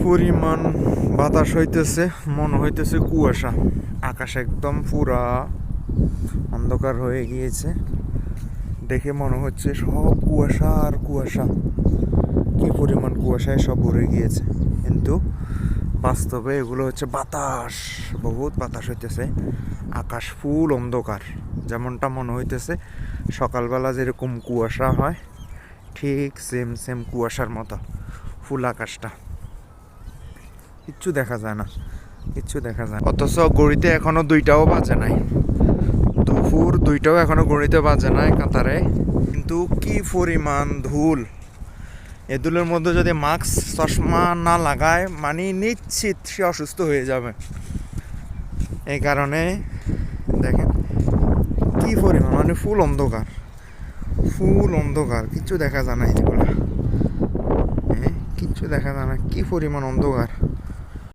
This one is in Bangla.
পরিমাণ বাতাস হইতেছে, মনে হইতেছে কুয়াশা। আকাশ একদম পুরা অন্ধকার হয়ে গিয়েছে, দেখে মনে হচ্ছে সব কুয়াশা আর কুয়াশা। কি পরিমাণ কুয়াশায় সব ভরে গিয়েছে, কিন্তু বাস্তবে এগুলো হচ্ছে বাতাস। বহুত বাতাস হইতেছে, আকাশ ফুল অন্ধকার। যেমনটা মনে হইতেছে সকালবেলা যেরকম কুয়াশা হয়, ঠিক সেম সেম কুয়াশার মতো ফুল আকাশটা। কিচ্ছু দেখা যায় না, কিচ্ছু দেখা যায়। অথচ গড়িতে এখনো 2টাও বাজে নাই, দুপুর 2টাও এখনো গড়িতে বাজে নাই কাতারে। কিন্তু কি পরিমাণ ধুল! এ ধুলের মধ্যে যদি মাস্ক চশমা না লাগায়, মানে নিশ্চিত সে অসুস্থ হয়ে যাবে। এই কারণে দেখেন কি পরিমাণ, মানে ফুল অন্ধকার, ফুল অন্ধকার, কিচ্ছু দেখা যায় না। এগুলো কিচ্ছু দেখা যায় না, কি পরিমাণ অন্ধকার।